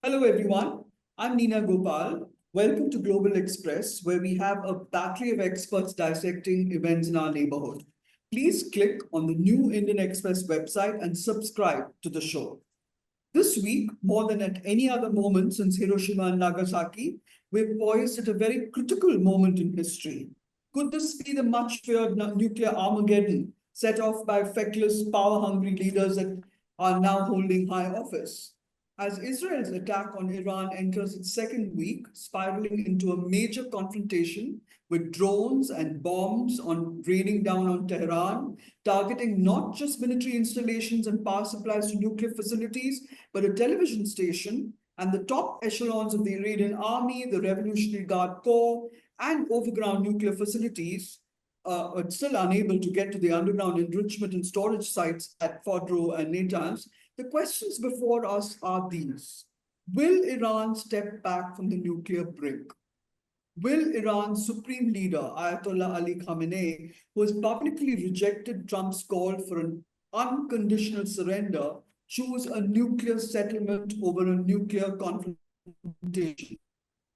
Hello, everyone. I'm Neena Gopal. Welcome to Global Express, where we have a battery of experts dissecting events in our neighborhood. Please click on the new Indian Express website and subscribe to the show. This week, more than at any other moment since Hiroshima and Nagasaki, we're poised at a very critical moment in history. Could this be the much feared nuclear Armageddon set off by feckless, power hungry leaders that are now holding high office? As Israel's attack on Iran enters its second week, spiraling into a major confrontation with drones and bombs raining down on Tehran, targeting not just military installations and power supplies to nuclear facilities, but a television station and the top echelons of the Iranian army, the Revolutionary Guard Corps, and overground nuclear facilities are still unable to get to the underground enrichment and storage sites at Fordow and Natanz. The questions before us are these. Will Iran step back from the nuclear brink? Will Iran's supreme leader, Ayatollah Ali Khamenei, who has publicly rejected Trump's call for an unconditional surrender, choose a nuclear settlement over a nuclear confrontation?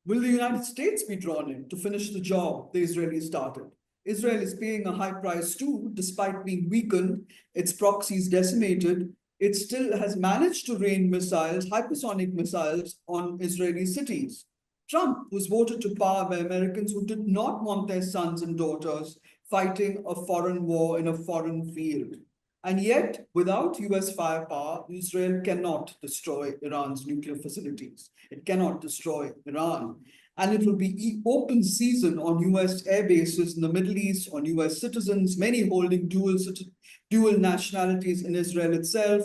Will the United States be drawn in to finish the job the Israelis started? Israel is paying a high price too, despite being weakened, its proxies decimated. It still has managed to rain missiles, hypersonic missiles, on Israeli cities. Trump was voted to power by Americans who did not want their sons and daughters fighting a foreign war in a foreign field. And yet, without US firepower, Israel cannot destroy Iran's nuclear facilities. It cannot destroy Iran. And it will be open season on US air bases in the Middle East, on US citizens, many holding dual nationalities in Israel itself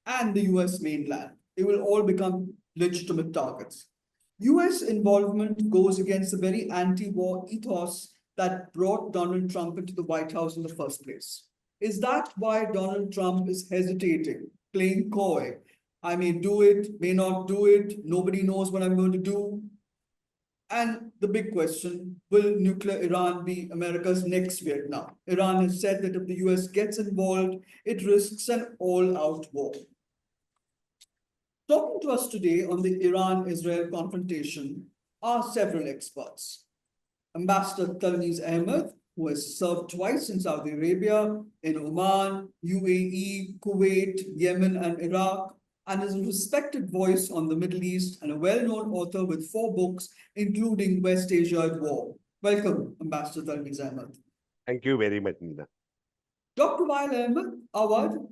and the US mainland. They will all become legitimate targets. US involvement goes against the very anti-war ethos that brought Donald Trump into the White House in the first place. Is that why Donald Trump is hesitating, playing coy? I may do it, may not do it, nobody knows what I'm going to do. And the big question, will nuclear Iran be America's next Vietnam? Iran has said that if the US gets involved, it risks an all-out war. Talking to us today on the Iran-Israel confrontation are several experts. Ambassador Talmiz Ahmed, who has served twice in Saudi Arabia, in Oman, UAE, Kuwait, Yemen, and Iraq, and is a respected voice on the Middle East and a well-known author with 4 books, including West Asia at War. Welcome, Ambassador Talmiz Ahmed. Thank you very much, Neena. Dr. Waeil Awwad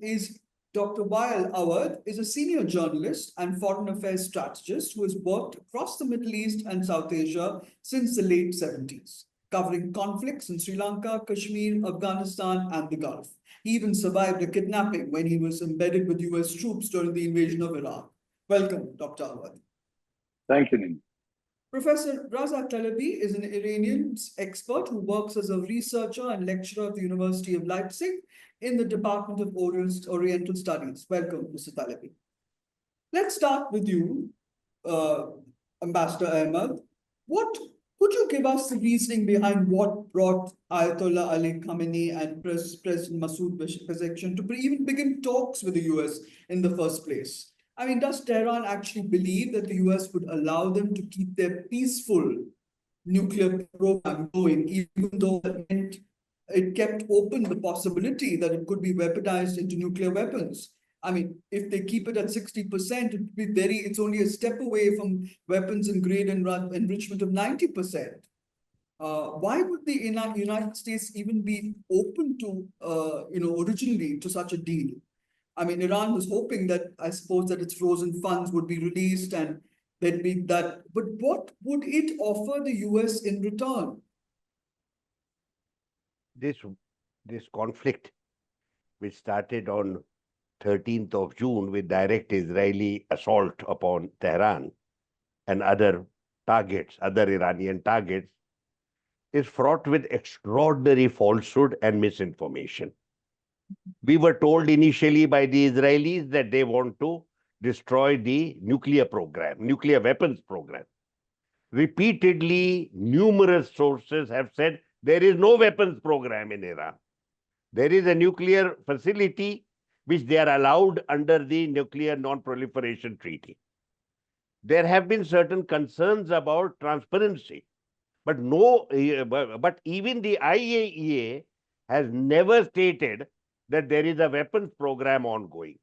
is a senior journalist and foreign affairs strategist who has worked across the Middle East and South Asia since the late 70s, covering conflicts in Sri Lanka, Kashmir, Afghanistan, and the Gulf. He even survived a kidnapping when he was embedded with US troops during the invasion of Iraq. Welcome, Dr. Awwad. Thank you, Neena. Professor Reza Talebi is an Iranian expert who works as a researcher and lecturer at the University of Leipzig in the Department of Oriental Studies. Welcome, Mr. Talebi. Let's start with you, Ambassador Ahmed. Could you give us the reasoning behind what brought Ayatollah Ali Khamenei and President Masoud Pezeshkian to even begin talks with the US in the first place? I mean, does Tehran actually believe that the US would allow them to keep their peaceful nuclear program going, even though it kept open the possibility that it could be weaponized into nuclear weapons? I mean, if they keep it at 60%, it's only a step away from weapons and grade enrichment of 90%. Why would the United States even be open to, originally to such a deal? I mean, Iran was hoping that, I suppose, that its frozen funds would be released and there'd be that. But what would it offer the US in return? This conflict, which started on 13th of June with direct Israeli assault upon Tehran and other Iranian targets, is fraught with extraordinary falsehood and misinformation. We were told initially by the Israelis that they want to destroy the nuclear weapons program. Repeatedly, numerous sources have said there is no weapons program in Iran. There is a nuclear facility which they are allowed under the Nuclear Non-Proliferation Treaty. there have been certain concerns about transparency. But no, but even the IAEA has never stated that there is a weapons program ongoing.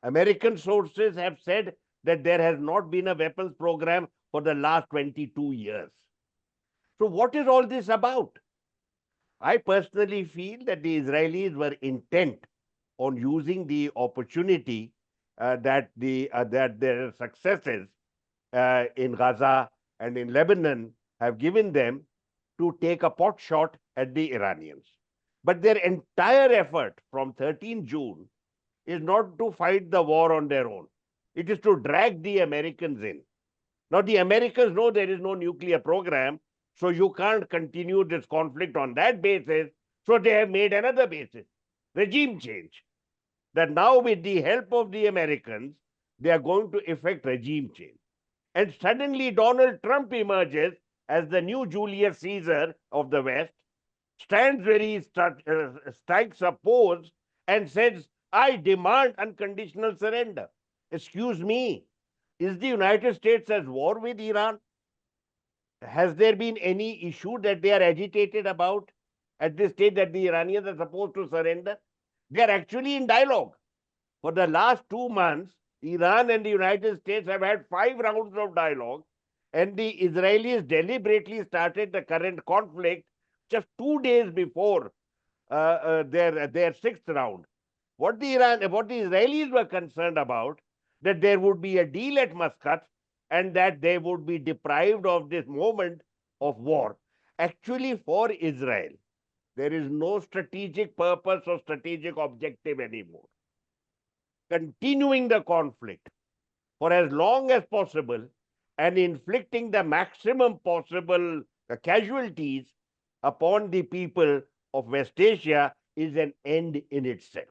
American sources have said that there has not been a weapons program for the last 22 years. So what is all this about? I personally feel that the Israelis were intent on using the opportunity that their successes in Gaza and in Lebanon have given them to take a pot shot at the Iranians. But their entire effort from 13 June is not to fight the war on their own. It is to drag the Americans in. Now, the Americans know there is no nuclear program, so you can't continue this conflict on that basis. So they have made another basis, regime change. That now, with the help of the Americans, they are going to effect regime change. And suddenly Donald Trump emerges as the new Julius Caesar of the West, stands where he strikes a pose and says, I demand unconditional surrender. Excuse me, is the United States at war with Iran? Has there been any issue that they are agitated about at this stage that the Iranians are supposed to surrender? They are actually in dialogue. For the last 2 months, Iran and the United States have had 5 rounds of dialogue, and the Israelis deliberately started the current conflict just 2 days before their 6th round. What the Israelis were concerned about, that there would be a deal at Muscat and that they would be deprived of this moment of war. Actually, for Israel, there is no strategic purpose or strategic objective anymore. Continuing the conflict for as long as possible and inflicting the maximum possible casualties upon the people of West Asia is an end in itself.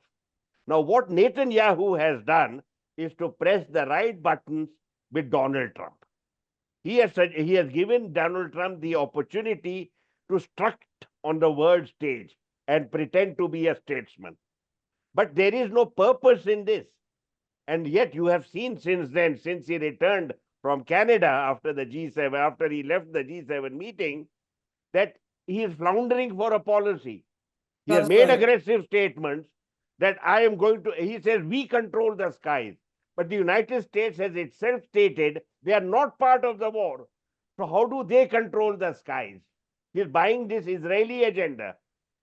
Now, what Netanyahu has done is to press the right buttons with Donald Trump. He has given Donald Trump the opportunity to strut on the world stage and pretend to be a statesman. But there is no purpose in this. And yet you have seen since then, since he returned from Canada after the G7, after he left the G7 meeting, that he is floundering for a policy. He has made aggressive statements that I am going to, he says, we control the skies. But the United States has itself stated they are not part of the war. So how do they control the skies? He is buying this Israeli agenda.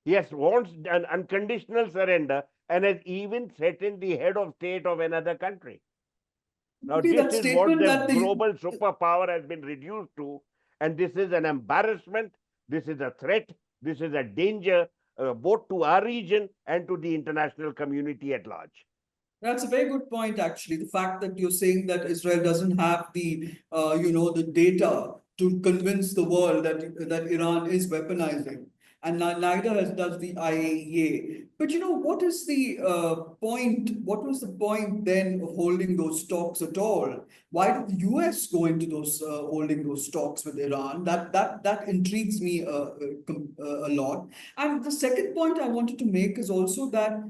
He wants an unconditional surrender and has even threatened the head of state of another country. Now, this is what the global superpower has been reduced to, and this is an embarrassment, this is a threat, this is a danger, both to our region and to the international community at large. That's a very good point, actually. The fact that you're saying that Israel doesn't have the, the data to convince the world that Iran is weaponizing, and neither does the IAEA. But what is the point? What was the point then of holding those talks at all? Why did the US go into those holding those talks with Iran? That intrigues me a lot. And the second point I wanted to make is also that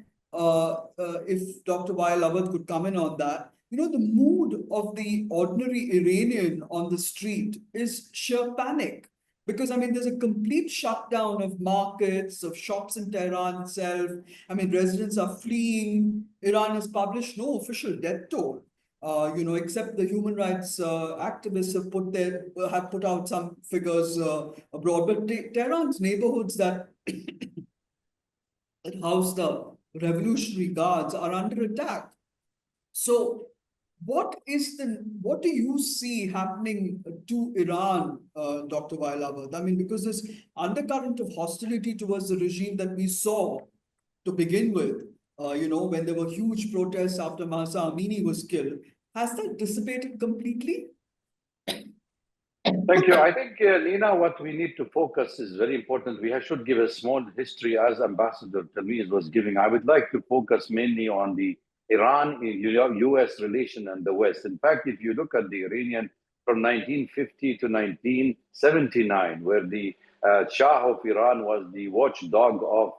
if Dr. Waeil Awwad could comment on that, the mood of the ordinary Iranian on the street is sheer panic. Because, there's a complete shutdown of markets, of shops in Tehran itself. Residents are fleeing. Iran has published no official death toll, except the human rights activists have put out some figures abroad. But Tehran's neighborhoods that house the Revolutionary Guards are under attack. So what do you see happening to Iran, Dr. Waeil Awwad? Because this undercurrent of hostility towards the regime that we saw to begin with, when there were huge protests after Mahsa Amini was killed, has that dissipated completely? Thank you. I think, Lina, what we need to focus is very important. We should give a small history as Ambassador Talmiz was giving. I would like to focus mainly on the Iran-US relation and the West. In fact, if you look at the Iranian from 1950 to 1979, where the Shah of Iran was the watchdog of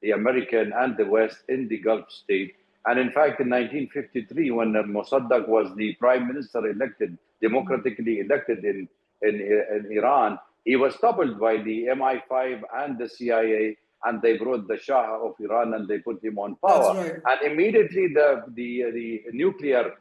the American and the West in the Gulf state. And in fact, in 1953, when Mossadegh was the prime minister elected democratically elected in Iran, he was toppled by the MI5 and the CIA, and they brought the Shah of Iran and they put him on That's power. right. And immediately the nuclear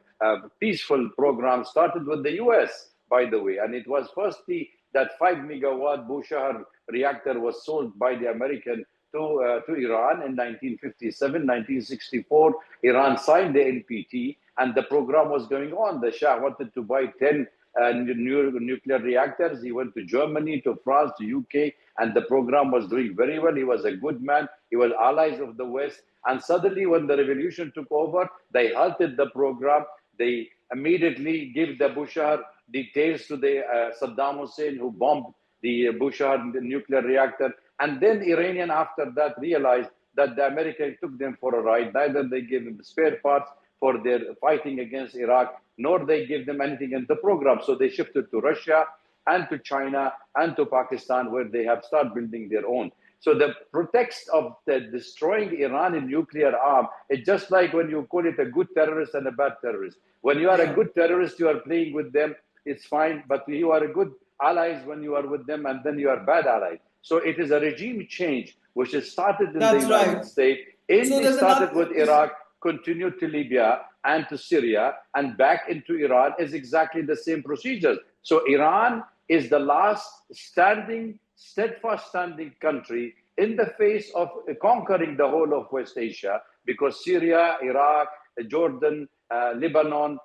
peaceful program started with the US, by the way. And it was firstly that 5 megawatt Bushehr reactor was sold by the American to Iran in 1957, 1964. Iran signed the NPT and the program was going on. The Shah wanted to buy 10 nuclear reactors. He went to Germany, to France, to UK, and the program was doing very well. He was a good man. He was allies of the West. And suddenly, when the revolution took over, they halted the program. They immediately gave the Bushehr details to the Saddam Hussein, who bombed the Bushehr nuclear reactor. And then Iranian, after that, realized that the Americans took them for a ride. Neither they gave them spare parts for their fighting against Iraq, nor they give them anything in the program. So they shifted to Russia and to China and to Pakistan, where they have started building their own. So the pretext of the destroying Iranian nuclear arm, it's just like when you call it a good terrorist and a bad terrorist. When you are a good terrorist, you are playing with them, it's fine. But you are a good allies when you are with them, and then you are bad allies. So it is a regime change, which has started in the United States. It started with Iraq, continued to Libya and to Syria, and back into Iran is exactly the same procedures. So Iran is the last steadfast standing country in the face of conquering the whole of West Asia, because Syria, Iraq, Jordan, Lebanon,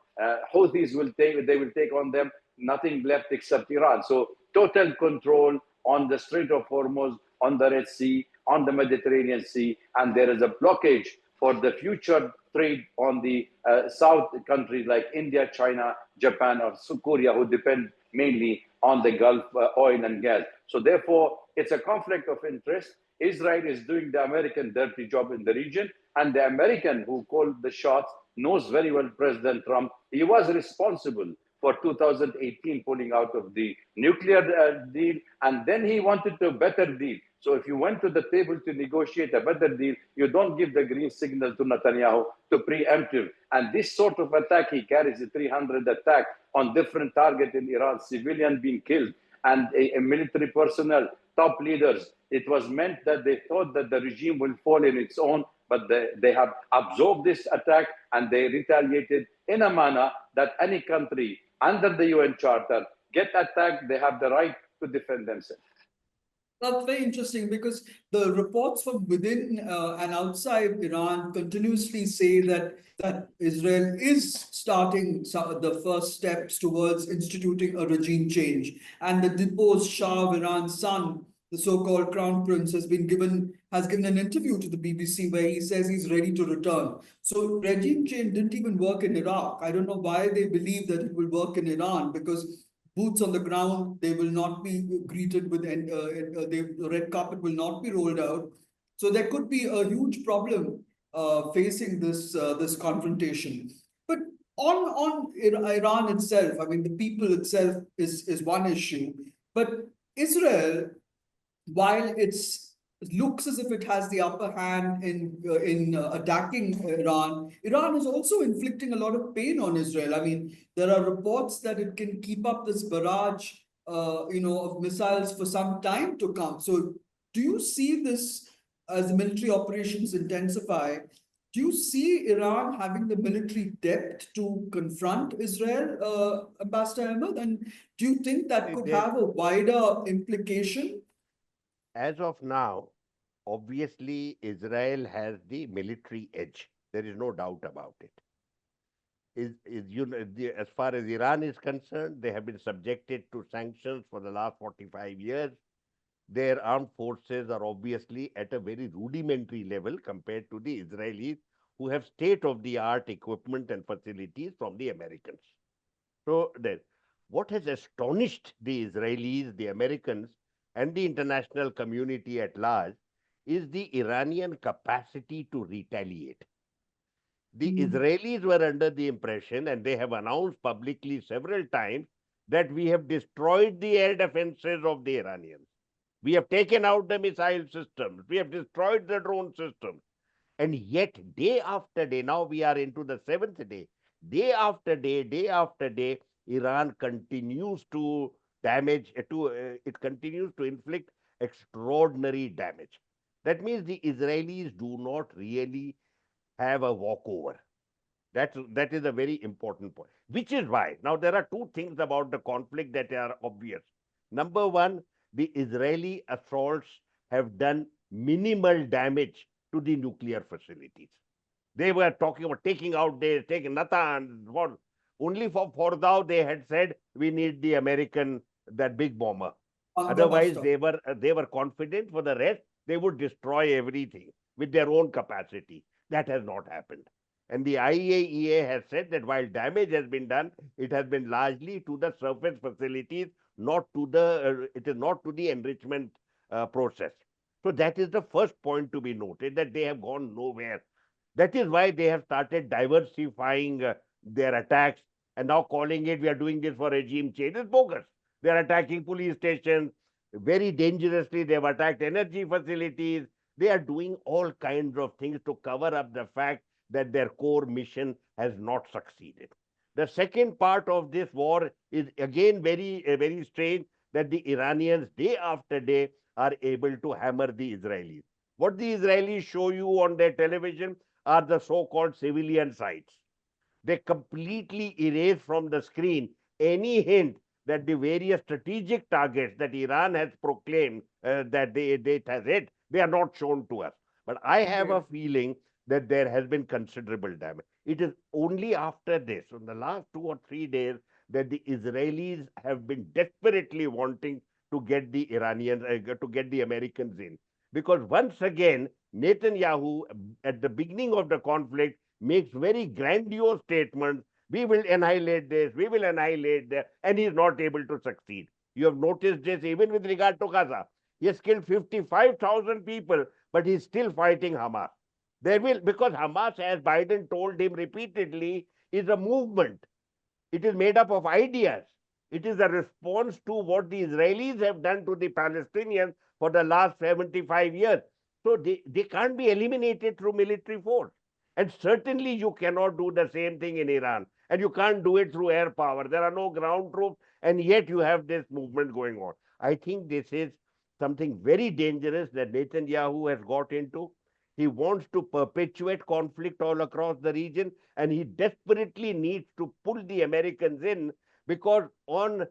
Houthis will take on them. Nothing left except Iran. So total control on the Strait of Hormuz, on the Red Sea, on the Mediterranean Sea, and there is a blockage for the future trade on the South countries like India, China, Japan, or Korea, who depend mainly on the Gulf oil and gas. So therefore, it's a conflict of interest. Israel is doing the American dirty job in the region, and the American who called the shots knows very well President Trump. He was responsible for 2018 pulling out of the nuclear deal, and then he wanted a better deal. So if you went to the table to negotiate a better deal, you don't give the green signal to Netanyahu to preemptive. And this sort of attack, he carries a 300 attack on different targets in Iran, civilian being killed, and a military personnel, top leaders. It was meant that they thought that the regime will fall in its own, but they have absorbed this attack and they retaliated in a manner that any country under the UN Charter get attacked, they have the right to defend themselves. That's very interesting, because the reports from within and outside Iran continuously say that Israel is starting the first steps towards instituting a regime change. And the deposed Shah of Iran's son, the so-called Crown Prince, has given an interview to the BBC where he says he's ready to return. So regime change didn't even work in Iraq. I don't know why they believe that it will work in Iran, because boots on the ground, they will not be greeted with, the red carpet will not be rolled out. So there could be a huge problem facing this confrontation. But on Iran itself, I mean, the people itself is one issue. But Israel, while it looks as if it has the upper hand in attacking Iran, Iran is also inflicting a lot of pain on Israel. I mean, there are reports that it can keep up this barrage, of missiles for some time to come. So, do you see this as the military operations intensify? Do you see Iran having the military depth to confront Israel, Ambassador Ahmed? And do you think that could have a wider implication? As of now, obviously, Israel has the military edge. There is no doubt about it. As far as Iran is concerned, they have been subjected to sanctions for the last 45 years. Their armed forces are obviously at a very rudimentary level compared to the Israelis, who have state-of-the-art equipment and facilities from the Americans. So what has astonished the Israelis, the Americans, and the international community at large is the Iranian capacity to retaliate. The Israelis were under the impression, and they have announced publicly several times, that we have destroyed the air defenses of the Iranians. We have taken out the missile systems. We have destroyed the drone systems. And yet, day after day, now we are into the 7th day, day after day, Iran continues to damage, it continues to inflict extraordinary damage. That means the Israelis do not really have a walkover. That is a very important point, which is why now there are two things about the conflict that are obvious. Number one, the Israeli assaults have done minimal damage to the nuclear facilities. They were talking about taking out this, taking Natan, what only for Fordow they had said we need the American, that big bomber. Otherwise, Buster. they were confident for the rest, they would destroy everything with their own capacity. That has not happened. And the IAEA has said that while damage has been done, it has been largely to the surface facilities, not to the it is not to the enrichment process. So that is the first point to be noted, that they have gone nowhere. That is why they have started diversifying their attacks and now calling it we are doing this for regime change. It's bogus. They are attacking police stations very dangerously. They have attacked energy facilities. They are doing all kinds of things to cover up the fact that their core mission has not succeeded. The second part of this war is again very strange, that the Iranians day after day are able to hammer the Israelis. What the Israelis show you on their television are the so-called civilian sites. They completely erase from the screen any hint that the various strategic targets that Iran has proclaimed that it has hit, they are not shown to us. But I have a feeling that there has been considerable damage. It is only after this, in the last 2 or 3 days, that the Israelis have been desperately wanting to get the Iranians, to get the Americans in. Because once again, Netanyahu, at the beginning of the conflict, makes very grandiose statements. We will annihilate this, we will annihilate that, and he is not able to succeed. You have noticed this even with regard to Gaza. He has killed 55,000 people, but he is still fighting Hamas. Because Hamas, as Biden told him repeatedly, is a movement. It is made up of ideas. It is a response to what the Israelis have done to the Palestinians for the last 75 years. So they can't be eliminated through military force. And certainly you cannot do the same thing in Iran. And you can't do it through air power. There are no ground troops, and yet you have this movement going on. I think this is something very dangerous that Netanyahu has got into. He wants to perpetuate conflict all across the region, and he desperately needs to pull the Americans in, because on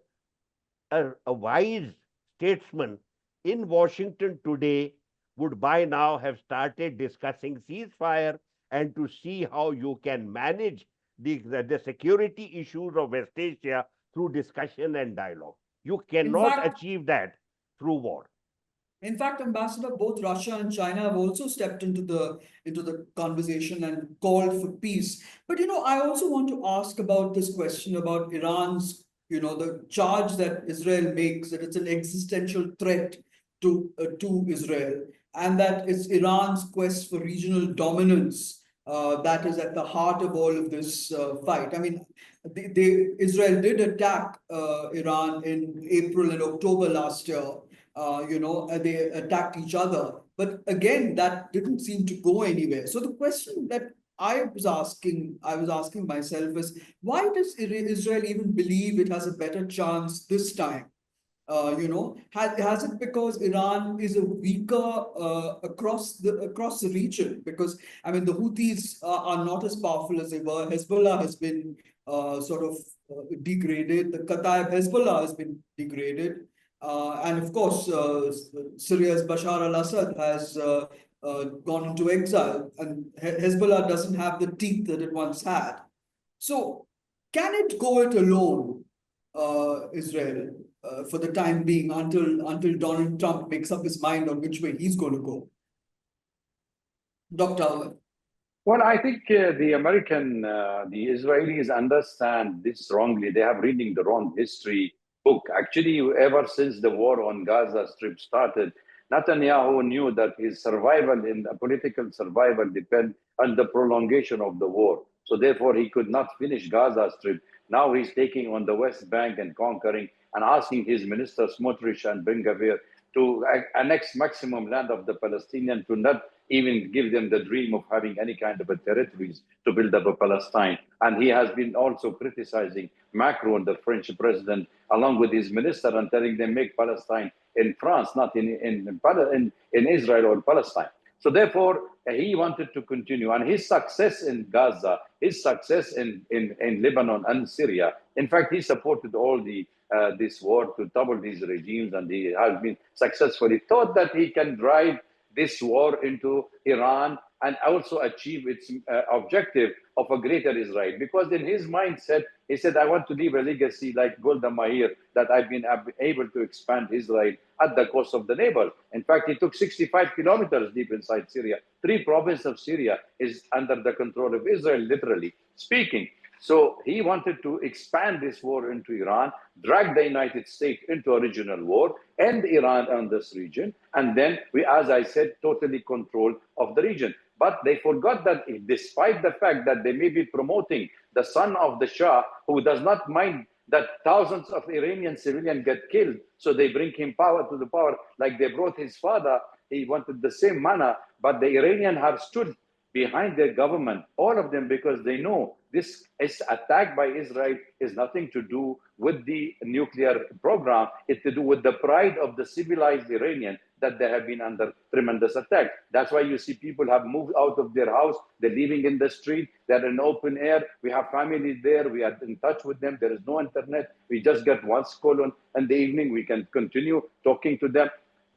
a wise statesman in Washington today would by now have started discussing ceasefire and to see how you can manage the security issues of West Asia through discussion and dialogue. You cannot achieve that through war. In fact, Ambassador, both Russia and China have also stepped into the conversation and called for peace. But I also want to ask about this question about Iran's, the charge that Israel makes that it's an existential threat to Israel, and that it's Iran's quest for regional dominance that is at the heart of all of this fight. I mean, Israel did attack Iran in April and October last year. They attacked each other. But again, that didn't seem to go anywhere. So the question that I was asking myself is, why does Israel even believe it has a better chance this time? Has it because Iran is a weaker across the region? Because I mean, the Houthis are not as powerful as they were. Hezbollah has been sort of degraded. The Kataib Hezbollah has been degraded. And of course, Syria's Bashar al-Assad has gone into exile, and Hezbollah doesn't have the teeth that it once had. So, can it go it alone, Israel, for the time being, until Donald Trump makes up his mind on which way he's going to go? Dr. Ahmed. Well, I think the Israelis understand this wrongly. They have reading the wrong history book. Actually, ever since the war on Gaza Strip started, Netanyahu knew that his survival in political survival depend on the prolongation of the war. So therefore, he could not finish Gaza Strip. Now he's taking on the West Bank and conquering and asking his minister Smotrich and Ben Gvir to annex maximum land of the Palestinian, to not even give them the dream of having any kind of a territories to build up a Palestine. And he has been also criticizing Macron, the French president, along with his minister, and telling them make Palestine in France, not in Israel or Palestine. So therefore, he wanted to continue. And his success in Gaza, his success in Lebanon and Syria, in fact, he supported all this war to topple these regimes, and he has been successfully thought that he can drive this war into Iran and also achieve its objective of a greater Israel. Because in his mindset, he said, I want to leave a legacy like Golda Meir, that I've been able to expand Israel at the cost of the neighbor. In fact, he took 65 kilometers deep inside Syria. 3 provinces of Syria is under the control of Israel, literally speaking. So he wanted to expand this war into Iran, drag the United States into a regional war, end Iran on this region, and then we, as I said, totally control of the region. But they forgot that despite the fact that they may be promoting the son of the Shah, who does not mind that thousands of Iranian civilians get killed, so they bring him power to the power, like they brought his father, he wanted the same manner, but the Iranians have stood behind their government, all of them, because they know this attack by Israel is nothing to do with the nuclear program. It's to do with the pride of the civilized Iranian that they have been under tremendous attack. That's why you see people have moved out of their house. They're living in the street. They're in open air. We have families there. We are in touch with them. There is no internet. We just get one call on in the evening. We can continue talking to them.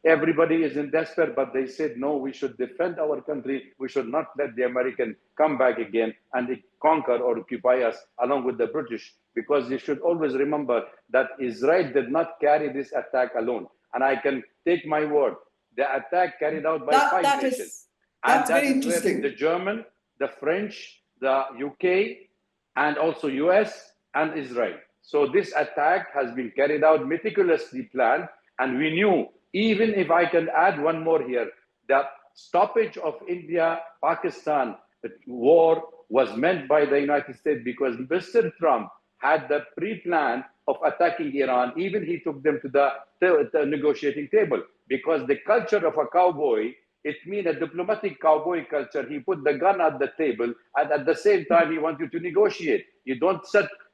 Everybody is in despair, but they said, no, we should defend our country. We should not let the American come back again and conquer or occupy us along with the British, because you should always remember that Israel did not carry this attack alone. And I can take my word, the attack carried out by 5 nations. That's very interesting. The German, the French, the UK, and also US and Israel. So this attack has been carried out, meticulously planned, and we knew. Even if I can add one more here, the stoppage of India-Pakistan war was meant by the United States because Mr. Trump had the pre-plan of attacking Iran. Even he took them to the negotiating table, because the culture of a cowboy, it means a diplomatic cowboy culture. He put the gun at the table, and at the same time, he wants you to negotiate. You don't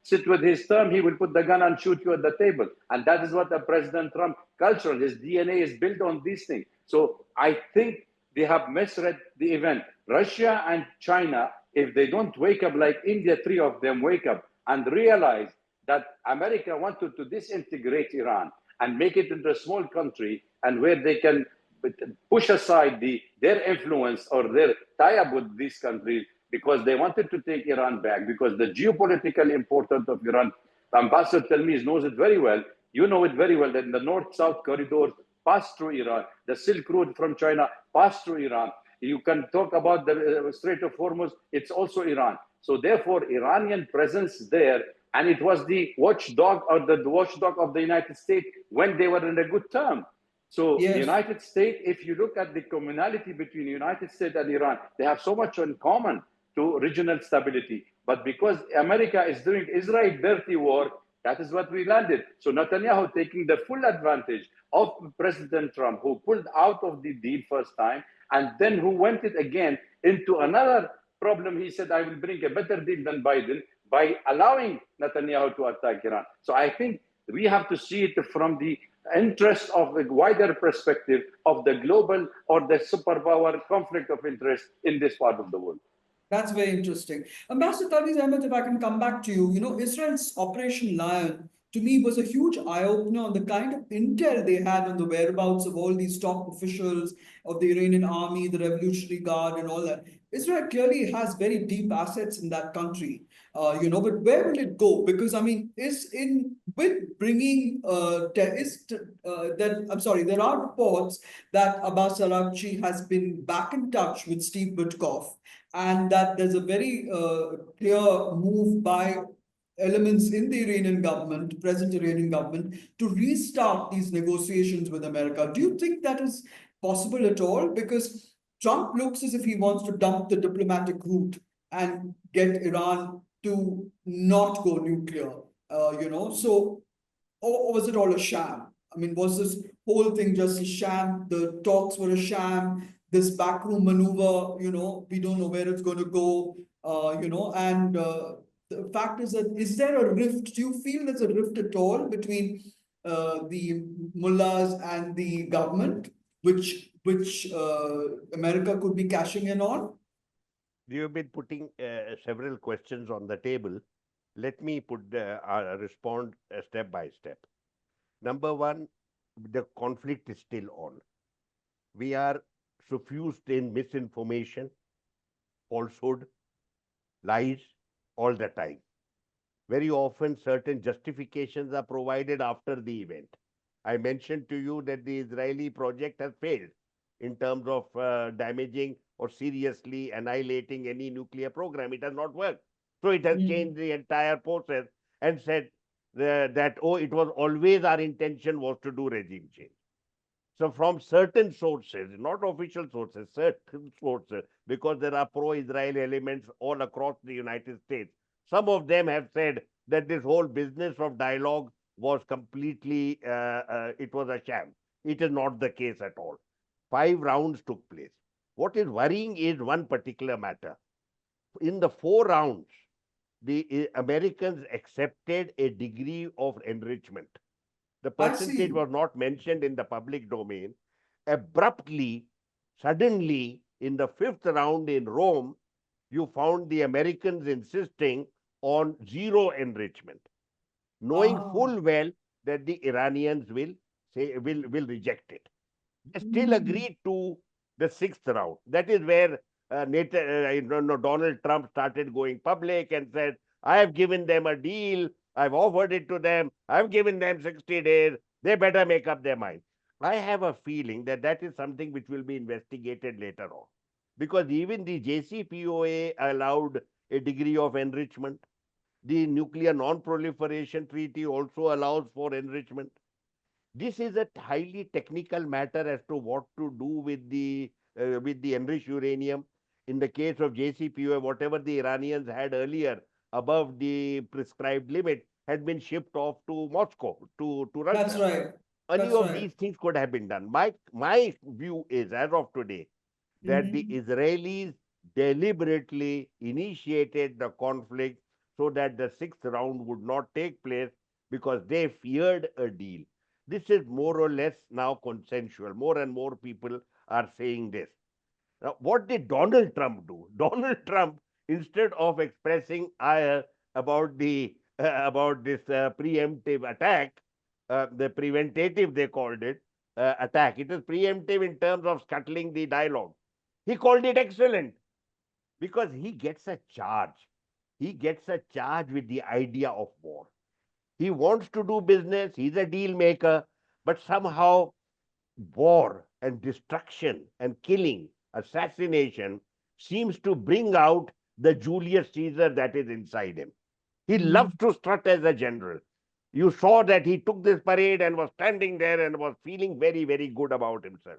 sit with his term, he will put the gun and shoot you at the table. And that is what the President Trump culture, his DNA is built on these things. So I think they have misread the event. Russia and China, if they don't wake up like India, 3 of them wake up and realize that America wanted to disintegrate Iran and make it into a small country, and where they can push aside their influence or their tie-up with these countries, because they wanted to take Iran back, because the geopolitical importance of Iran, Ambassador Talmiz knows it very well. You know it very well, that the north-south corridors pass through Iran. The Silk Road from China pass through Iran. You can talk about the Strait of Hormuz, it's also Iran. So therefore, Iranian presence there, and it was the watchdog or the watchdog of the United States when they were in a good term. So yes. The United States, if you look at the commonality between the United States and Iran, they have so much in common to regional stability. But because America is doing Israel dirty war, that is what we landed. So Netanyahu taking the full advantage of President Trump, who pulled out of the deal first time, and then who went it again into another problem. He said, I will bring a better deal than Biden by allowing Netanyahu to attack Iran. So I think we have to see it from the interest of a wider perspective of the global or the superpower conflict of interest in this part of the world. That's very interesting. Ambassador Talmiz Ahmed, if I can come back to you, Israel's Operation Lion, to me, was a huge eye-opener on the kind of intel they had on the whereabouts of all these top officials of the Iranian army, the Revolutionary Guard, and all that. Israel clearly has very deep assets in that country, but where will it go? Because there are reports that Abbas Araghchi has been back in touch with Steve Witkoff, and that there's a very clear move by elements in the Iranian government, present Iranian government, to restart these negotiations with America. Do you think that is possible at all? Because Trump looks as if he wants to dump the diplomatic route and get Iran to not go nuclear, or was it all a sham? I mean, was this whole thing just a sham. The talks were a sham. This backroom maneuver, we don't know where it's going to go. And the fact is that is there a rift? Do you feel there's a rift at all between the mullahs and the government, which America could be cashing in on? You've been putting several questions on the table. Let me respond step by step. Number one, the conflict is still on. We are suffused in misinformation, falsehood, lies all the time. Very often, certain justifications are provided after the event. I mentioned to you that the Israeli project has failed in terms of damaging or seriously annihilating any nuclear program. It has not worked. So it has changed the entire process and said that, oh, it was always our intention was to do regime change. So from certain sources, not official sources, certain sources, because there are pro-Israel elements all across the United States, some of them have said that this whole business of dialogue was completely, it was a sham. It is not the case at all. 5 rounds took place. What is worrying is one particular matter. In the 4 rounds, the Americans accepted a degree of enrichment. The percentage was not mentioned in the public domain. Abruptly, suddenly, in the 5th round in Rome, you found the Americans insisting on 0 enrichment, knowing full well that the Iranians will reject it. They still agreed to the 6th round. That is where Donald Trump started going public and said, I have given them a deal. I've offered it to them. I've given them 60 days. They better make up their mind. I have a feeling that that is something which will be investigated later on. Because even the JCPOA allowed a degree of enrichment. The Nuclear Non-Proliferation Treaty also allows for enrichment. This is a highly technical matter as to what to do with the enriched uranium. In the case of JCPOA, whatever the Iranians had earlier above the prescribed limit had been shipped off to Moscow, to Russia. That's right. Any of these things could have been done. My view is, as of today, that the Israelis deliberately initiated the conflict so that the 6th round would not take place because they feared a deal. This is more or less now consensual. More and more people are saying this. Now, what did Donald Trump do? Donald Trump, instead of expressing ire about this preemptive attack, the preventative they called it, attack. It is preemptive in terms of scuttling the dialogue. He called it excellent because he gets a charge. He gets a charge with the idea of war. He wants to do business. He's a deal maker, but somehow war and destruction and killing, assassination seems to bring out the Julius Caesar that is inside him. He loves to strut as a general. You saw that he took this parade and was standing there and was feeling very, very good about himself.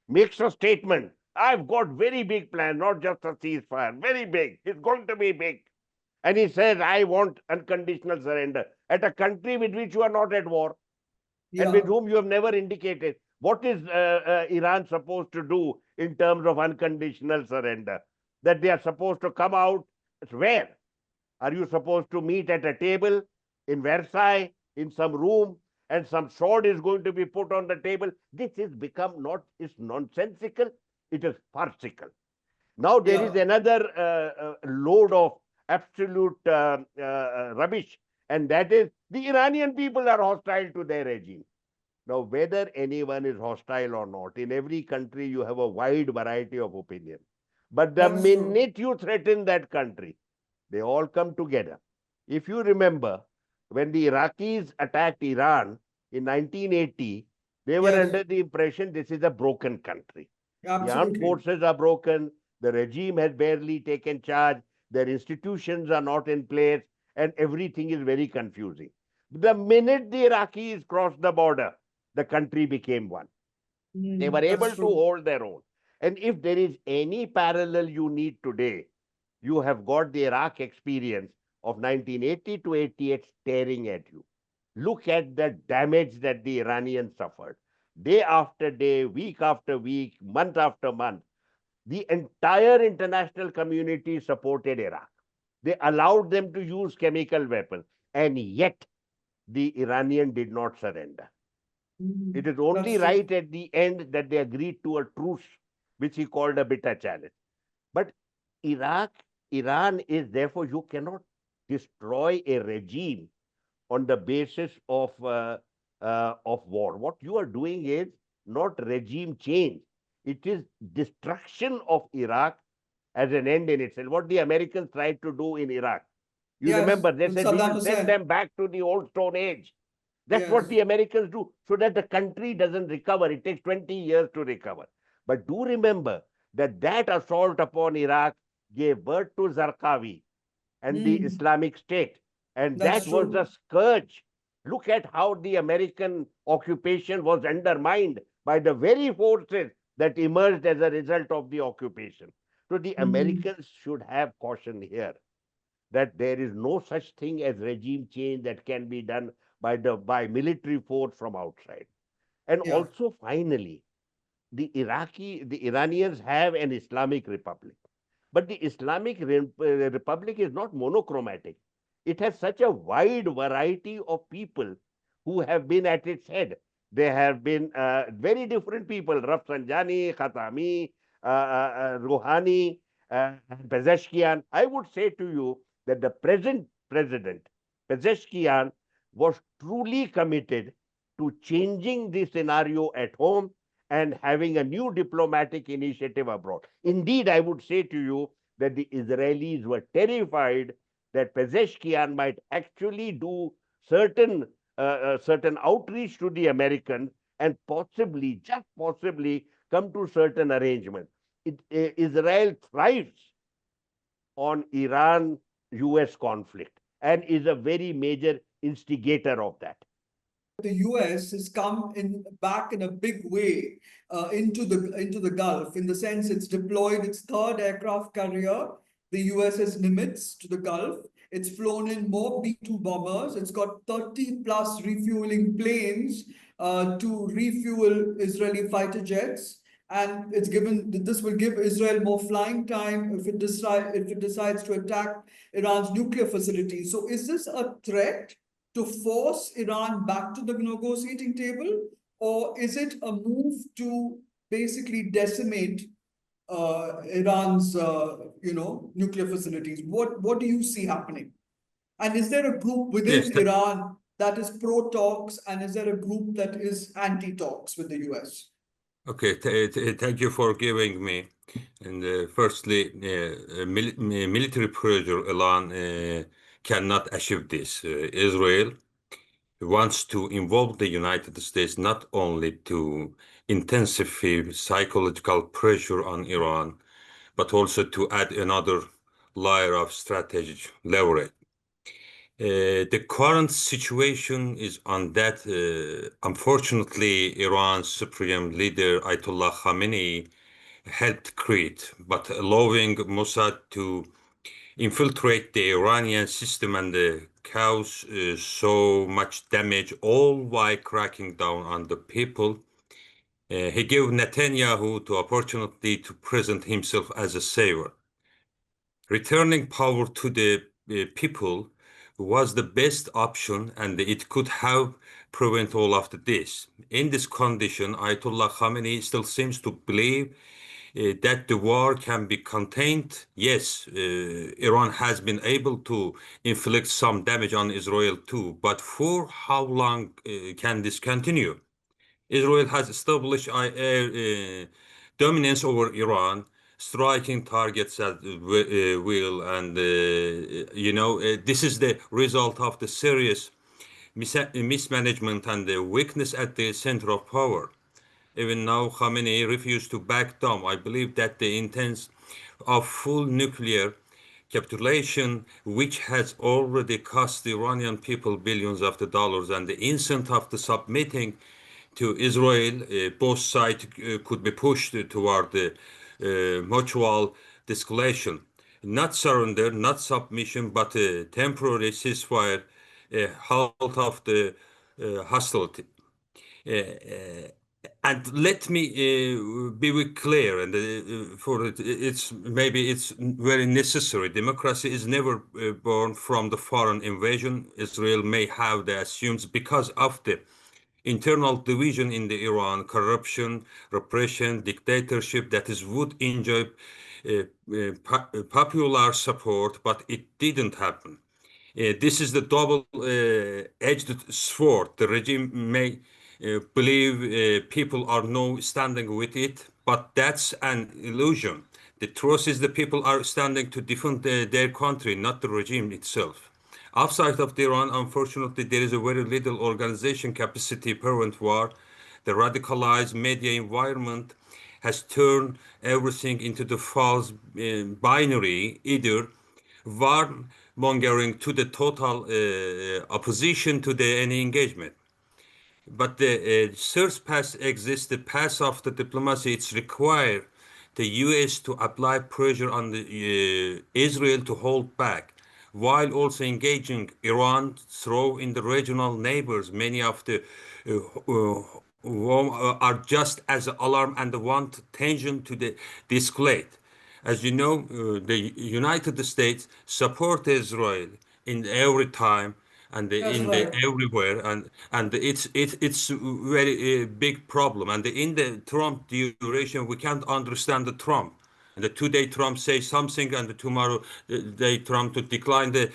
Makes a statement. I've got very big plans, not just a ceasefire, very big. It's going to be big. And he says, I want unconditional surrender at a country with which you are not at war and with whom you have never indicated. What is Iran supposed to do in terms of unconditional surrender? That they are supposed to come out where? Are you supposed to meet at a table in Versailles, in some room, and some sword is going to be put on the table? This is become it's nonsensical, it is farcical. Now there is another load of absolute rubbish, and that is the Iranian people are hostile to their regime. Now, whether anyone is hostile or not, in every country you have a wide variety of opinion. But the minute you threaten that country, they all come together. If you remember, when the Iraqis attacked Iran in 1980, they were under the impression this is a broken country. Absolutely. The armed forces are broken. The regime has barely taken charge. Their institutions are not in place, and everything is very confusing. The minute the Iraqis crossed the border, the country became one. They were able to hold their own. And if there is any parallel you need today, you have got the Iraq experience of 1980 to 88 staring at you. Look at the damage that the Iranians suffered. day after day, week after week, month after month, the entire international community supported Iraq. They allowed them to use chemical weapons, and yet the Iranian did not surrender. It is only That's true. right at the end that they agreed to a truce, which he called a bitter challenge. But Iran is therefore, you cannot destroy a regime on the basis of war. What you are doing is not regime change. It is destruction of Iraq as an end in itself. What the Americans tried to do in Iraq. You Yes, remember, they with said we Saddam will send Hussein. them back to the old Stone Age. That's what Yes. the Americans do, so that the country doesn't recover. It takes 20 years to recover. But do remember that that assault upon Iraq gave birth to Zarqawi and the Mm, Islamic State. And that's that was the true. scourge. Look at how the American occupation was undermined by the very forces that emerged as a result of the occupation. So the Mm, Americans should have caution here that there is no such thing as regime change that can be done by military force from outside. And yeah. also, finally, the Iranians have an Islamic Republic. But the Islamic Republic is not monochromatic. It has such a wide variety of people who have been at its head. There have been very different people, Rafsanjani, Khatami, Rouhani, Pezeshkian. I would say to you that the present president, Pezeshkian, was truly committed to changing the scenario at home and having a new diplomatic initiative abroad. Indeed, I would say to you that the Israelis were terrified that Pezeshkian might actually do certain outreach to the Americans and possibly, just possibly, come to certain arrangements. Israel thrives on Iran-US conflict and is a very major instigator of that. The US has come back in a big way into the Gulf, in the sense it's deployed its third aircraft carrier, the USS Nimitz, to the Gulf. It's flown in more B-2 bombers. It's got 30 plus refueling planes to refuel Israeli fighter jets. And this will give Israel more flying time if it decides to attack Iran's nuclear facilities. So is this a threat to force Iran back to the negotiating table, or is it a move to basically decimate Iran's nuclear facilities? What do you see happening? And is there a group Yes, within Iran that is pro talks, and is there a group that is anti talks with the US? okay. Thank you for giving me. And firstly, military pressure alone cannot achieve this. Israel wants to involve the United States not only to intensify psychological pressure on Iran, but also to add another layer of strategic leverage. The current situation is on that, unfortunately, Iran's supreme leader, Ayatollah Khamenei, helped create, but allowing Mossad to infiltrate the Iranian system and cause so much damage, all while cracking down on the people. He gave Netanyahu the opportunity to present himself as a savior. Returning power to the people was the best option, and it could have prevented all of this. In this condition, Ayatollah Khamenei still seems to believe that the war can be contained. Yes, Iran has been able to inflict some damage on Israel too, but for how long can this continue? Israel has established air dominance over Iran, striking targets at will, and this is the result of the serious mismanagement and the weakness at the center of power. Even now, Khamenei refused to back down. I believe that the intent of full nuclear capitulation, which has already cost the Iranian people billions of the dollars, and the incentive of the submitting to Israel, both sides could be pushed toward the mutual de-escalation. Not surrender, not submission, but a temporary ceasefire, a halt of the hostility. And let me be clear, and for it, it's maybe it's very necessary. Democracy is never born from the foreign invasion. Israel may have the assumes because of the internal division in the Iran, corruption, repression, dictatorship that is would enjoy popular support, but it didn't happen. This is the double-edged sword. The regime may believe people are now standing with it, but that's an illusion. The truth is the people are standing to defend their country, not the regime itself. Outside of Iran, unfortunately, there is a very little organization capacity prevent war. The radicalized media environment has turned everything into the false binary, either warmongering to the total opposition to any engagement. But the third path exists, the path of the diplomacy. It's required the U.S. to apply pressure on Israel to hold back, while also engaging Iran through in the regional neighbors. Many of the whom are just as alarmed and want tension to the escalate. As you know, the United States support Israel in every time and That's in the right. everywhere, and it's very big problem. And in the Trump duration, we can't understand the Trump. And the today Trump says something, and the tomorrow they Trump to decline the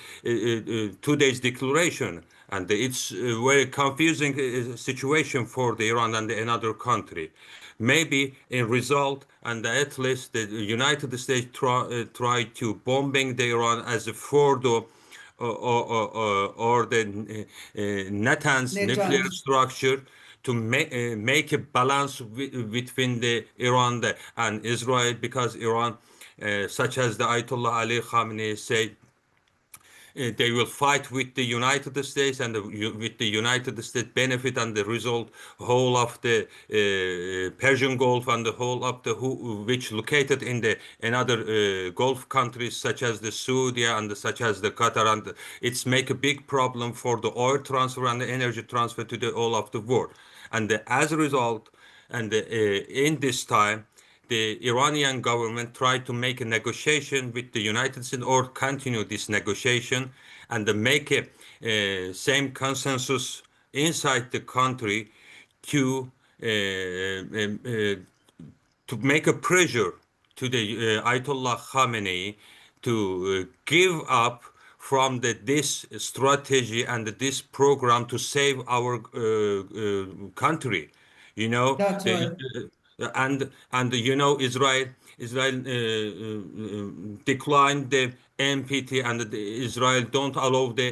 2 days declaration, and it's a very confusing situation for the Iran and another country. Maybe in result, and at least the United States try to bombing the Iran as a further or the Natanz nuclear Natanz. structure to make a balance between the Iran and Israel, because Iran, such as the Ayatollah Ali Khamenei said, they will fight with the United States, and with the United States benefit and the result whole of the Persian Gulf and the whole of the which located in the another Gulf countries such as the Saudi and such as the Qatar, and it's make a big problem for the oil transfer and the energy transfer to the all of the world. And as a result, and in this time, the Iranian government tried to make a negotiation with the United States or continue this negotiation and make a same consensus inside the country to make a pressure to the Ayatollah Khamenei to give up from this strategy and this program to save our country. You know, That's right. and you know Israel declined the NPT, and Israel don't allow the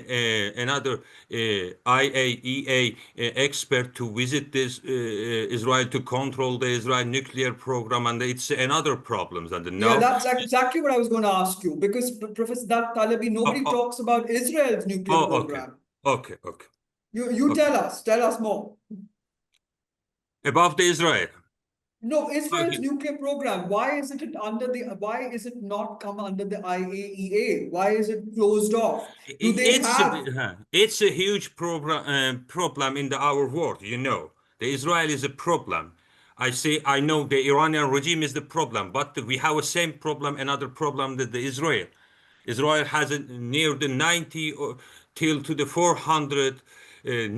another IAEA expert to visit this Israel to control the Israel nuclear program, and it's another problems. And Yeah, now, that's exactly what I was going to ask you, because Professor Talebi, oh, nobody oh, talks about Israel's nuclear okay, program. okay, okay, You okay. tell us more. About the Israel. No, Israel's Okay. nuclear program. Why is it not come under the IAEA? Why is it closed off? Do they It's have? it's a huge problem in our world. You know, the Israel is a problem. I know the Iranian regime is the problem, but we have the same problem, another problem that the Israel. Israel has near the 90 or till to the 400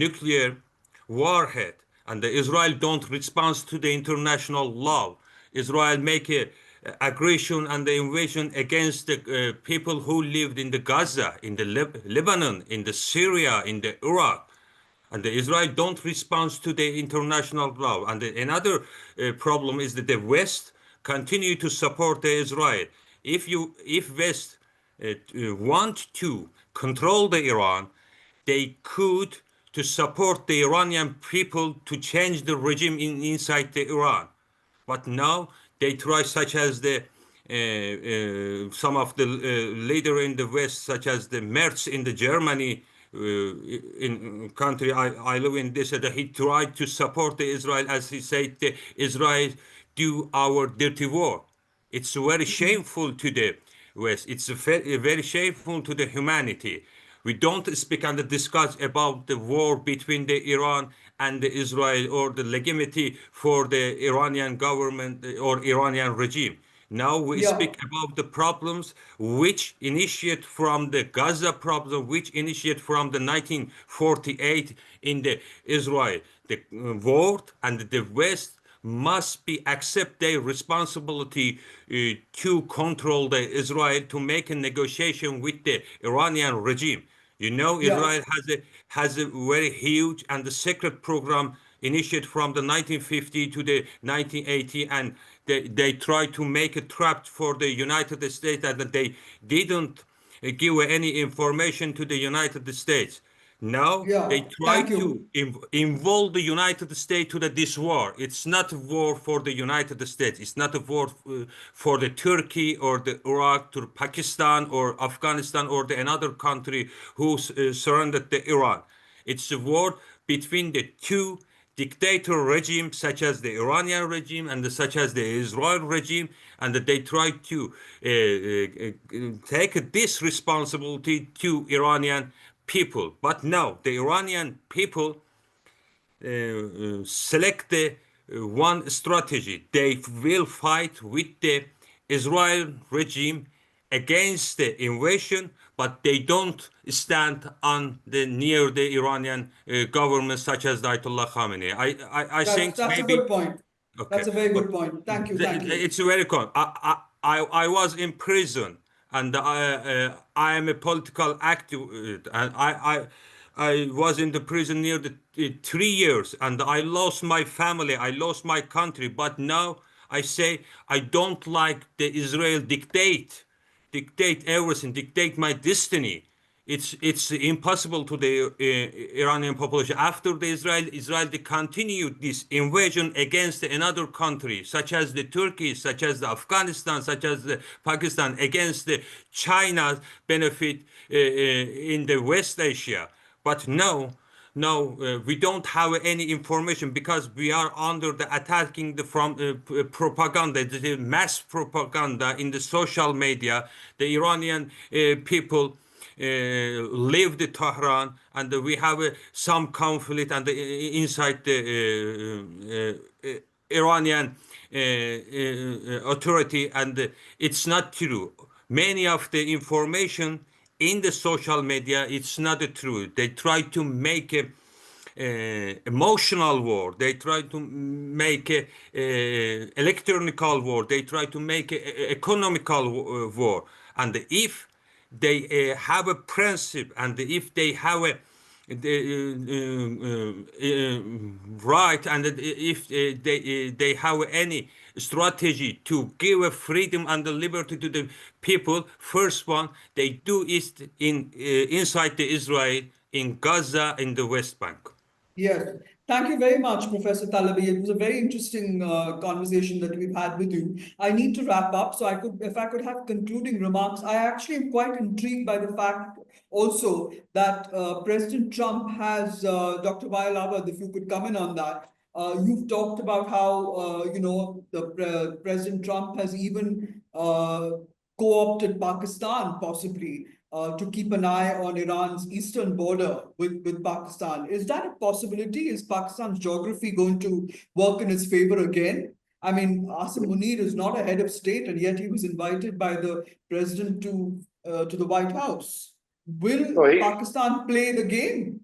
nuclear warhead, and the Israel don't respond to the international law. Israel make a aggression and the invasion against the people who lived in the Gaza, in the Lebanon, in the Syria, in the Iraq, and the Israel don't respond to the international law. And another problem is that the West continue to support the Israel. If West want to control the Iran, they could to support the Iranian people to change the regime inside the Iran. But now they try, such as the some of the leader in the West, such as the Merz in the Germany, in country I live in, this that he tried to support the Israel, as he said, the Israel do our dirty war. It's very shameful to the West. It's very shameful to the humanity. We don't speak and discuss about the war between the Iran and the Israel or the legitimacy for the Iranian government or Iranian regime. Now we Yeah, speak about the problems which initiate from the Gaza problem, which initiate from the 1948 in the Israel. The world and the West must be accept their responsibility to control the Israel, to make a negotiation with the Iranian regime. You know, yeah, Israel has a very huge and the secret program initiated from the 1950 to the 1980, and they try to make a trap for the United States that they didn't give any information to the United States. Now they yeah. try Thank to you. involve the United States to this war. It's not a war for the United States. It's not a war for the Turkey or the Iraq to Pakistan or Afghanistan or the another country who surrounded the Iran. It's a war between the two dictator regimes such as the Iranian regime and such as the Israel regime, and that they try to take this responsibility to Iranian people. But no, the Iranian people select the one strategy. They will fight with the Israel regime against the invasion, but they don't stand on the near the Iranian government, such as the Ayatollah Khamenei. I think That's a maybe good point. okay, That's a very but good point. Thank you. Thank you. it's very common. I was in prison, and I am a political activist, and I was in the prison near the 3 years, and I lost my family, I lost my country. But now I say I don't like the Israel dictate everything, dictate my destiny. It's impossible to the Iranian population. After the Israel they continued this invasion against another country, such as the Turkey, such as the Afghanistan, such as the Pakistan, against the China's benefit in the West Asia. But no, no, we don't have any information because we are under the attacking the from propaganda, the mass propaganda in the social media. The Iranian people live the Tehran, and we have some conflict and inside the Iranian authority, and it's not true. Many of the information in the social media, it's not true. They try to make a emotional war. They try to make a electronical war. They try to make a economical war. And if they have a principle, and if they have a right, and if they have any strategy to give a freedom and the liberty to the people, first one they do is in inside the Israel, in Gaza, in the West Bank. Yes. Thank you very much, Professor Talebi. It was a very interesting conversation that we've had with you. I need to wrap up, so if I could have concluding remarks. I actually am quite intrigued by the fact also that President Trump has, Dr. Waeil Awwad, if you could comment on that. You've talked about how, the President Trump has even co-opted Pakistan possibly to keep an eye on Iran's eastern border with Pakistan. Is that a possibility? Is Pakistan's geography going to work in its favor again? I mean, Asim Munir is not a head of state, and yet he was invited by the president to the White House. Will Pakistan play the game?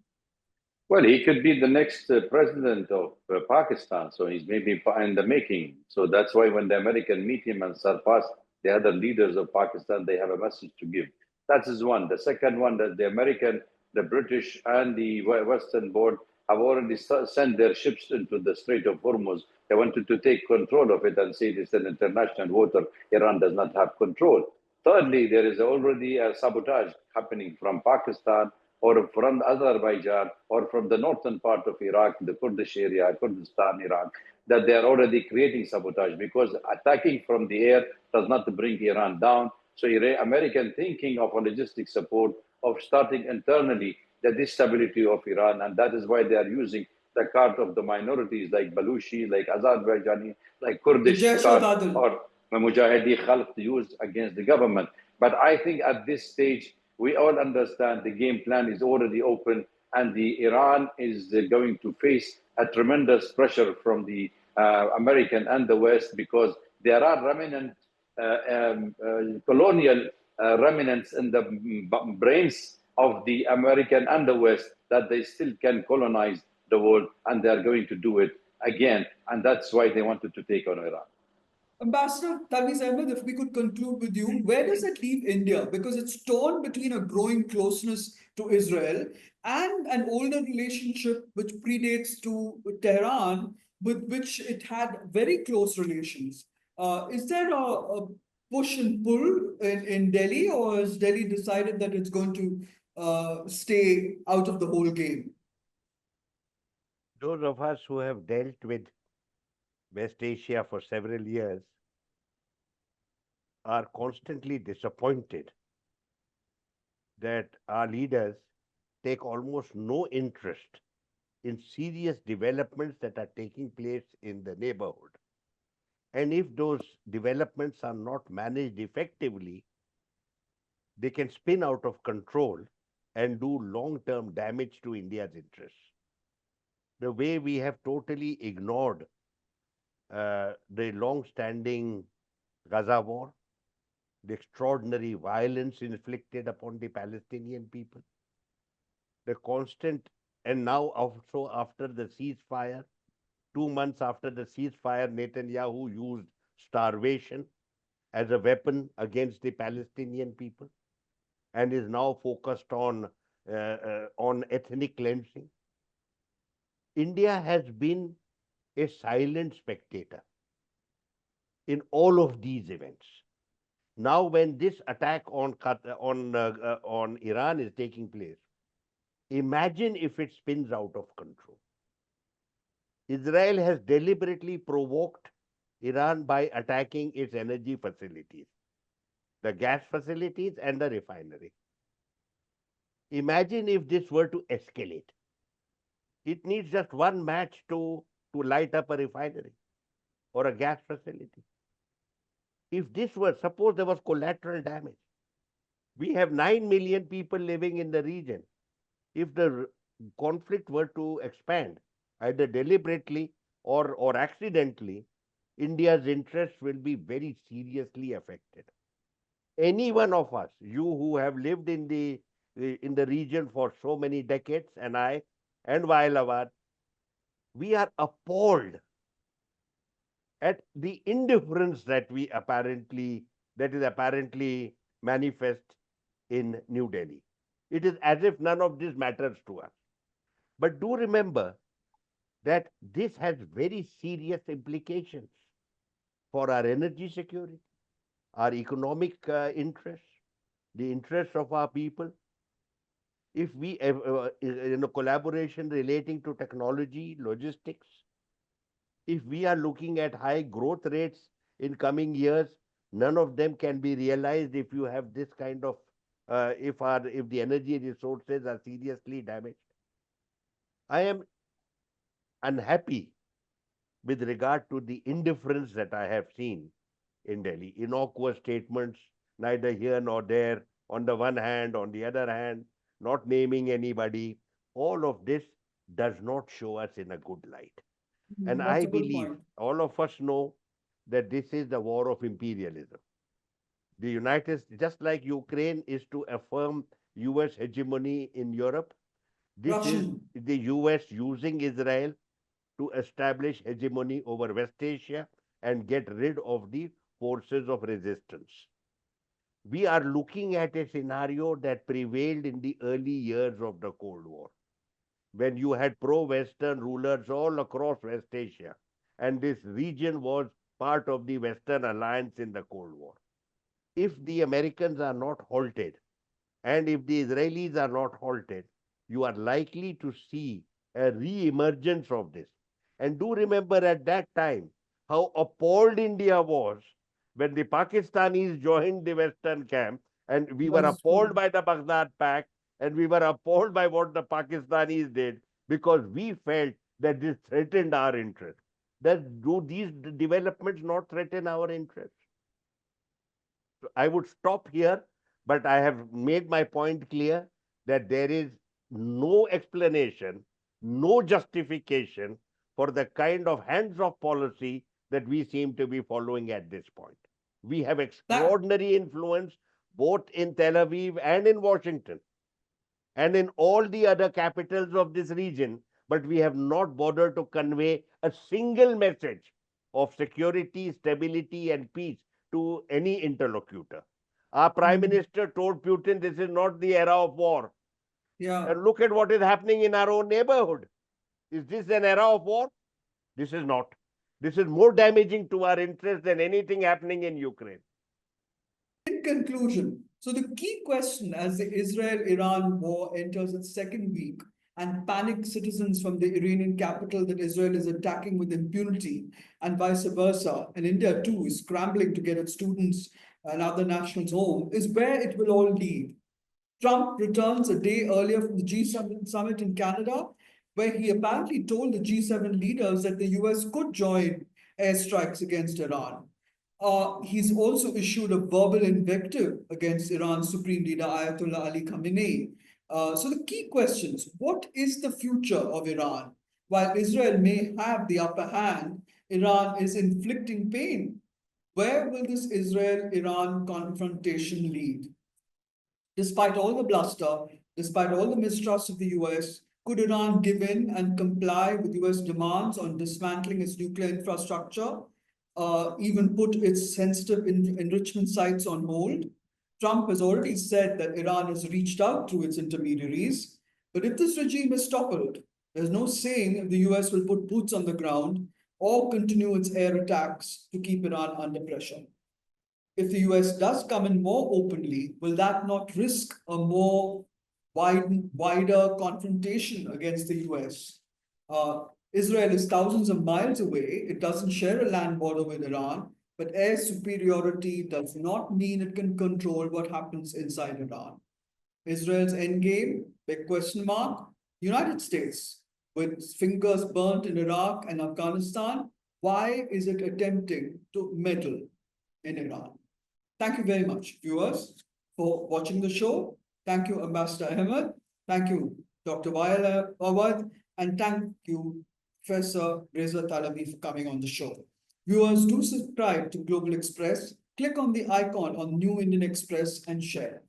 Well, he could be the next president of Pakistan, so he's maybe in the making. So that's why when the Americans meet him and surpass the other leaders of Pakistan, they have a message to give. That is one. The second one, that the American, the British, and the Western board have already sent their ships into the Strait of Hormuz. They wanted to take control of it and say it's an international water. Iran does not have control. Thirdly, there is already a sabotage happening from Pakistan or from Azerbaijan or from the northern part of Iraq, the Kurdish area, Kurdistan, Iraq, that they are already creating sabotage, because attacking from the air does not bring Iran down. So American thinking of a logistic support, of starting internally the instability of Iran, and that is why they are using the card of the minorities like Baluchi, like Azerbaijani, like Kurdish card, or Mujahidi Khalq used against the government. But I think at this stage, We all understand the game plan is already open, and the Iran is going to face a tremendous pressure from the American and the West, because there are remnant colonial remnants in the brains of the American and the West, that they still can colonize the world, and they are going to do it again, and that's why they wanted to take on Iran. Ambassador Talmiz Ahmed, if we could conclude with you, where does it leave India? Because it's torn between a growing closeness to Israel and an older relationship which predates to Tehran, with which it had very close relations. Is there a push and pull in Delhi, or has Delhi decided that it's going to stay out of the whole game? Those of us who have dealt with West Asia for several years are constantly disappointed that our leaders take almost no interest in serious developments that are taking place in the neighborhood. And if those developments are not managed effectively, they can spin out of control and do long-term damage to India's interests. The way we have totally ignored the long-standing Gaza war, the extraordinary violence inflicted upon the Palestinian people, the constant, and now also after the ceasefire, 2 months after the ceasefire, Netanyahu used starvation as a weapon against the Palestinian people and is now focused on ethnic cleansing. India has been a silent spectator in all of these events. Now, when this attack on Iran is taking place, imagine if it spins out of control. Israel has deliberately provoked Iran by attacking its energy facilities, the gas facilities and the refinery. Imagine if this were to escalate. It needs just one match to light up a refinery or a gas facility. If this were, suppose there was collateral damage. We have 9 million people living in the region. If the conflict were to expand, either deliberately or accidentally, India's interests will be very seriously affected. Any one of us, you who have lived in the region for so many decades, and I, and Waeil Awwad, we are appalled at the indifference that is apparently manifest in New Delhi. It is as if none of this matters to us. But do remember that this has very serious implications for our energy security, our economic interests, the interests of our people. If we in a collaboration relating to technology, logistics, if we are looking at high growth rates in coming years, none of them can be realized if you have this kind of if the energy resources are seriously damaged. I am unhappy with regard to the indifference that I have seen in Delhi. Innocuous statements, neither here nor there, on the one hand, on the other hand, not naming anybody. All of this does not show us in a good light. And That's I a good believe point. all of us know that this is the war of imperialism. The United States, just like Ukraine is to affirm US hegemony in Europe, this is Russian. the US using Israel to establish hegemony over West Asia and get rid of the forces of resistance. We are looking at a scenario that prevailed in the early years of the Cold War, when you had pro-Western rulers all across West Asia, and this region was part of the Western alliance in the Cold War. If the Americans are not halted, and if the Israelis are not halted, you are likely to see a re-emergence of this. And do remember at that time how appalled India was when the Pakistanis joined the Western camp, and we were That's appalled true. by the Baghdad Pact, and we were appalled by what the Pakistanis did, because we felt that this threatened our interests. Do these developments not threaten our interests? So I would stop here, But I have made my point clear that there is no explanation, no justification for the kind of hands-off policy that we seem to be following at this point. We have extraordinary influence both in Tel Aviv and in Washington and in all the other capitals of this region, but we have not bothered to convey a single message of security, stability, and peace to any interlocutor. Our Prime Minister told Putin this is not the era of war. Yeah. And look at what is happening in our own neighborhood. Is this an era of war? This is not. This is more damaging to our interests than anything happening in Ukraine. In conclusion, so the key question as the Israel-Iran war enters its second week and panicked citizens from the Iranian capital that Israel is attacking with impunity and vice versa, and India too is scrambling to get its students and other nationals home, is where it will all lead. Trump returns a day earlier from the G7 summit in Canada, where he apparently told the G7 leaders that the US could join airstrikes against Iran. He's also issued a verbal invective against Iran's Supreme Leader Ayatollah Ali Khamenei. So the key questions: what is the future of Iran? While Israel may have the upper hand, Iran is inflicting pain. Where will this Israel-Iran confrontation lead? Despite all the bluster, despite all the mistrust of the US, could Iran give in and comply with US demands on dismantling its nuclear infrastructure, even put its sensitive enrichment sites on hold? Trump has already said that Iran has reached out through its intermediaries. But if this regime is toppled, there's no saying if the US will put boots on the ground or continue its air attacks to keep Iran under pressure. If the US does come in more openly, will that not risk a more wider confrontation against the US? Israel is thousands of miles away. It doesn't share a land border with Iran, but air superiority does not mean it can control what happens inside Iran. Israel's endgame, big question mark. United States, with fingers burnt in Iraq and Afghanistan, why is it attempting to meddle in Iran? Thank you very much, viewers, for watching the show. Thank you, Ambassador Ahmed. Thank you, Dr. Waeil Awwad. And thank you, Professor Reza Talebi, for coming on the show. Viewers, do subscribe to Global Express. Click on the icon on New Indian Express and share.